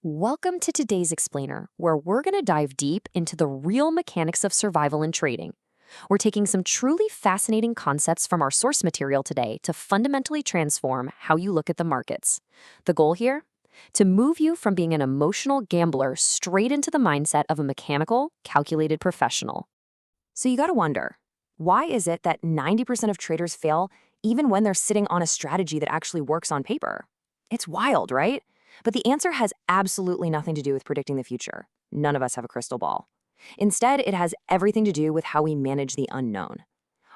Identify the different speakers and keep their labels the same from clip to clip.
Speaker 1: Welcome to today's explainer, where we're going to dive deep into the real mechanics of survival and trading. We're taking some truly fascinating concepts from our source material today to fundamentally transform how you look at the markets. The goal here? To move you from being an emotional gambler straight into the mindset of a mechanical, calculated professional. So you got to wonder, why is it that 90% of traders fail even when they're sitting on a strategy that actually works on paper? It's wild, right? But the answer has absolutely nothing to do with predicting the future. None of us have a crystal ball. Instead, it has everything to do with how we manage the unknown.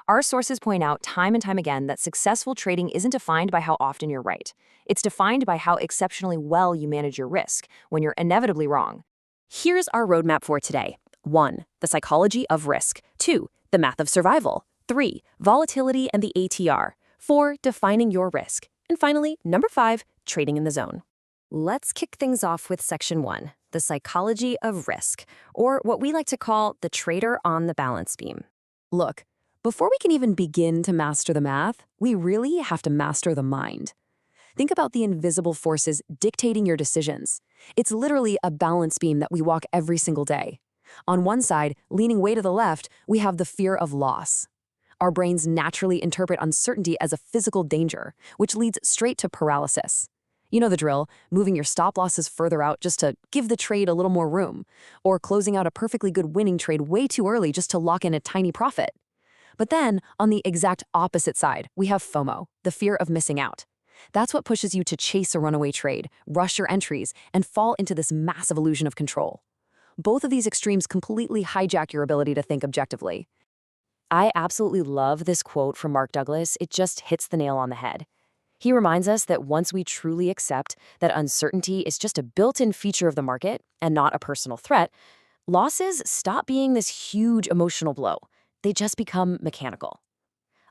Speaker 1: Our sources point out time and time again that successful trading isn't defined by how often you're right. It's defined by how exceptionally well you manage your risk when you're inevitably wrong. Here's our roadmap for today. 1. The psychology of risk. 2. The math of survival. 3. Volatility and the ATR. 4. Defining your risk. And finally, number 5, trading in the zone. Let's kick things off with Section 1, the psychology of risk, or what we like to call the trader on the balance beam. Look, before we can even begin to master the math, we really have to master the mind. Think about the invisible forces dictating your decisions. It's literally a balance beam that we walk every single day. On one side, leaning way to the left, we have the fear of loss. Our brains naturally interpret uncertainty as a physical danger, which leads straight to paralysis. You know the drill, moving your stop losses further out just to give the trade a little more room, or closing out a perfectly good winning trade way too early just to lock in a tiny profit. But then, on the exact opposite side, we have FOMO, the fear of missing out. That's what pushes you to chase a runaway trade, rush your entries, and fall into this massive illusion of control. Both of these extremes completely hijack your ability to think objectively. I absolutely love this quote from Mark Douglas. It just hits the nail on the head. He reminds us that once we truly accept that uncertainty is just a built-in feature of the market and not a personal threat, losses stop being this huge emotional blow. They just become mechanical.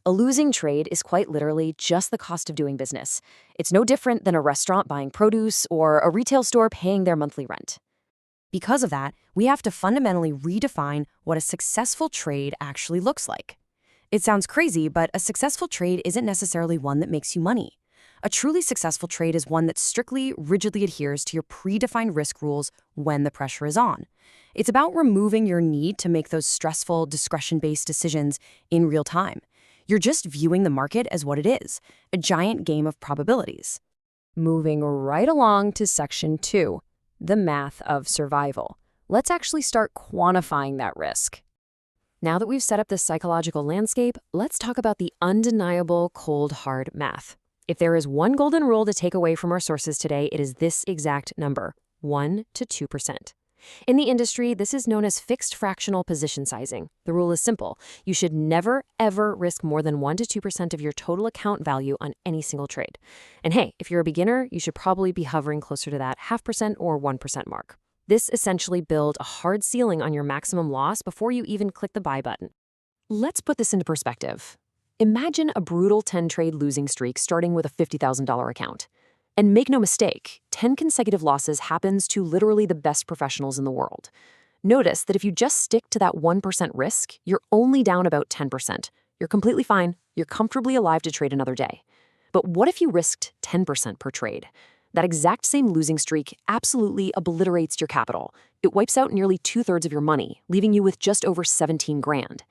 Speaker 1: A losing trade is quite literally just the cost of doing business. It's no different than a restaurant buying produce or a retail store paying their monthly rent. Because of that, we have to fundamentally redefine what a successful trade actually looks like. It sounds crazy, but a successful trade isn't necessarily one that makes you money. A truly successful trade is one that strictly, rigidly adheres to your predefined risk rules when the pressure is on. It's about removing your need to make those stressful, discretion-based decisions in real time. You're just viewing the market as what it is, a giant game of probabilities. Moving right along to Section 2, the math of survival. Let's actually start quantifying that risk. Now that we've set up this psychological landscape, let's talk about the undeniable cold, hard math. If there is one golden rule to take away from our sources today, it is this exact number, 1 to 2%. In the industry, this is known as fixed fractional position sizing. The rule is simple. You should never, ever risk more than 1 to 2% of your total account value on any single trade. And hey, if you're a beginner, you should probably be hovering closer to that 0.5% or 1% mark. This essentially builds a hard ceiling on your maximum loss before you even click the buy button. Let's put this into perspective. Imagine a brutal 10-trade losing streak starting with a $50,000 account. And make no mistake, 10 consecutive losses happens to literally the best professionals in the world. Notice that if you just stick to that 1% risk, you're only down about 10%. You're completely fine. You're comfortably alive to trade another day. But what if you risked 10% per trade? That exact same losing streak absolutely obliterates your capital. It wipes out nearly 2/3 of your money, leaving you with just over 17 grand.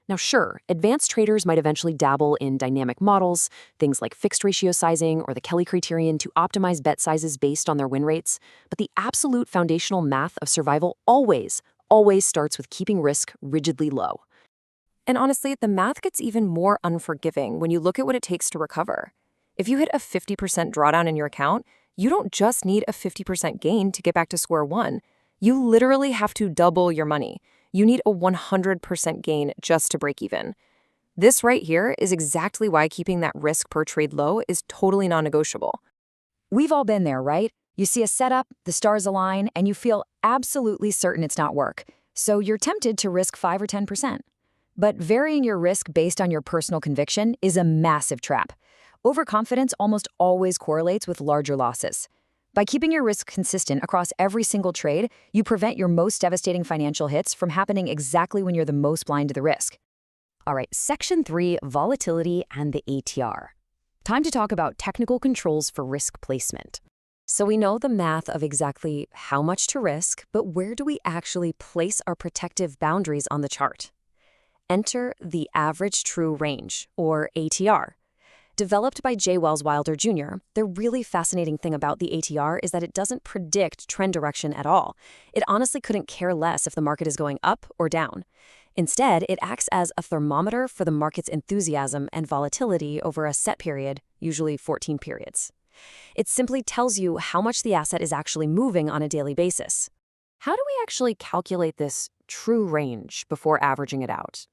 Speaker 1: Now sure, advanced traders might eventually dabble in dynamic models, things like fixed ratio sizing or the Kelly criterion to optimize bet sizes based on their win rates, but the absolute foundational math of survival always starts with keeping risk rigidly low. And honestly, the math gets even more unforgiving when you look at what it takes to recover. If you hit a 50% drawdown in your account, you don't just need a 50% gain to get back to square one. You literally have to double your money. You need a 100% gain just to break even. This right here is exactly why keeping that risk per trade low is totally non-negotiable.
Speaker 2: We've all been there, right? You see a setup, the stars align, and you feel absolutely certain it's not work. So you're tempted to risk 5 or 10%. But varying your risk based on your personal conviction is a massive trap. Overconfidence almost always correlates with larger losses. By keeping your risk consistent across every single trade, you prevent your most devastating financial hits from happening exactly when you're the most blind to the risk. All right, Section 3, volatility and the ATR. Time to talk about technical controls for risk placement.
Speaker 1: So we know the math of exactly how much to risk, but where do we actually place our protective boundaries on the chart? Enter the average true range, or ATR. Developed by J. Wells Wilder Jr., the really fascinating thing about the ATR is that it doesn't predict trend direction at all. It honestly couldn't care less if the market is going up or down. Instead, it acts as a thermometer for the market's enthusiasm and volatility over a set period, usually 14 periods. It simply tells you how much the asset is actually moving on a daily basis. How do we actually calculate this true range before averaging it out?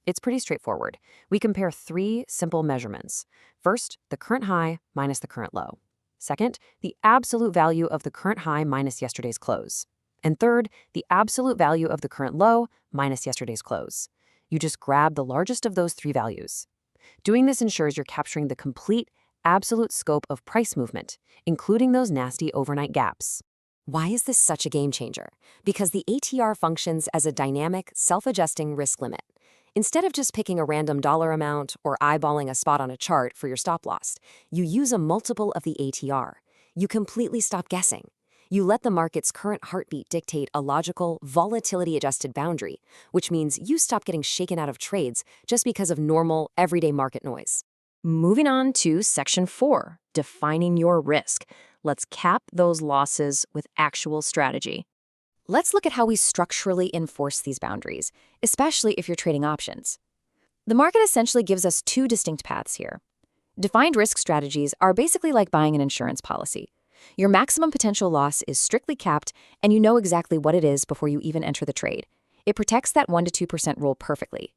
Speaker 1: It's pretty straightforward. We compare three simple measurements. First, the current high minus the current low. Second, the absolute value of the current high minus yesterday's close. And third, the absolute value of the current low minus yesterday's close. You just grab the largest of those three values. Doing this ensures you're capturing the complete, absolute scope of price movement, including those nasty overnight gaps. Why is this such a game changer? Because the ATR functions as a dynamic, self-adjusting risk limit. Instead of just picking a random dollar amount or eyeballing a spot on a chart for your stop loss, you use a multiple of the ATR. You completely stop guessing. You let the market's current heartbeat dictate a logical, volatility-adjusted boundary, which means you stop getting shaken out of trades just because of normal, everyday market noise. Moving on to Section 4, defining your risk. Let's cap those losses with actual strategy. Let's look at how we structurally enforce these boundaries, especially if you're trading options. The market essentially gives us two distinct paths here. Defined risk strategies are basically like buying an insurance policy. Your maximum potential loss is strictly capped, and you know exactly what it is before you even enter the trade. It protects that 1 to 2% rule perfectly.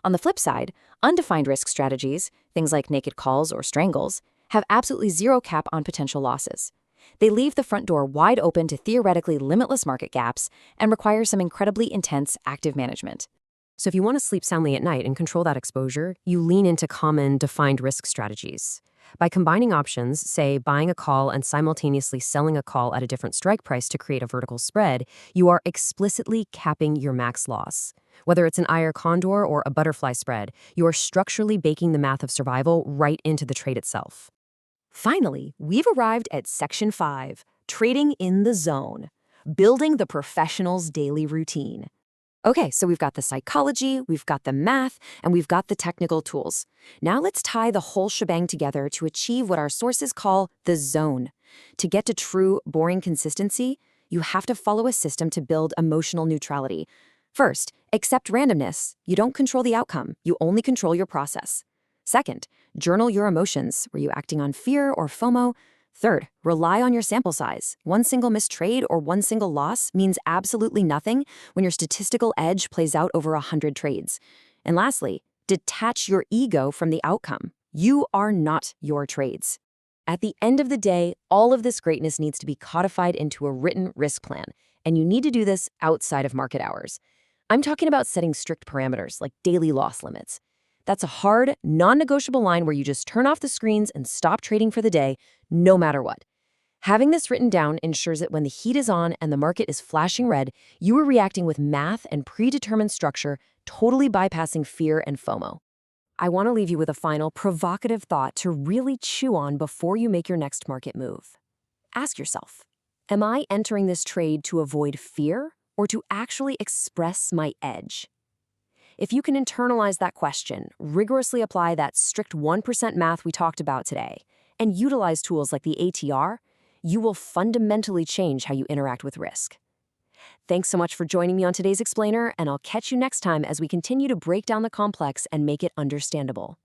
Speaker 1: On the flip side, undefined risk strategies, things like naked calls or strangles, have absolutely zero cap on potential losses. They leave the front door wide open to theoretically limitless market gaps and require some incredibly intense active management. So if you want to sleep soundly at night and control that exposure, you lean into common defined risk strategies. By combining options, say buying a call and simultaneously selling a call at a different strike price to create a vertical spread, you are explicitly capping your max loss. Whether it's an eye or condor or a butterfly spread, you are structurally baking the math of survival right into the trade itself. Finally, we've arrived at Section 5, trading in the zone, building the professional's daily routine. Okay, so we've got the psychology, we've got the math, and we've got the technical tools. Now let's tie the whole shebang together to achieve what our sources call the zone. To get to true, boring consistency, you have to follow a system to build emotional neutrality. First, accept randomness. You don't control the outcome, you only control your process. Second, journal your emotions. Were you acting on fear or FOMO? Third, rely on your sample size. One single missed trade or one single loss means absolutely nothing when your statistical edge plays out over 100 trades. And lastly, detach your ego from the outcome. You are not your trades. At the end of the day, all of this greatness needs to be codified into a written risk plan, and you need to do this outside of market hours. I'm talking about setting strict parameters like daily loss limits. That's a hard, non-negotiable line where you just turn off the screens and stop trading for the day, no matter what. Having this written down ensures that when the heat is on and the market is flashing red, you are reacting with math and predetermined structure, totally bypassing fear and FOMO. I want to leave you with a final provocative thought to really chew on before you make your next market move. Ask yourself, am I entering this trade to avoid fear or to actually express my edge? If you can internalize that question, rigorously apply that strict 1% math we talked about today, and utilize tools like the ATR, you will fundamentally change how you interact with risk. Thanks so much for joining me on today's Explainer, and I'll catch you next time as we continue to break down the complex and make it understandable.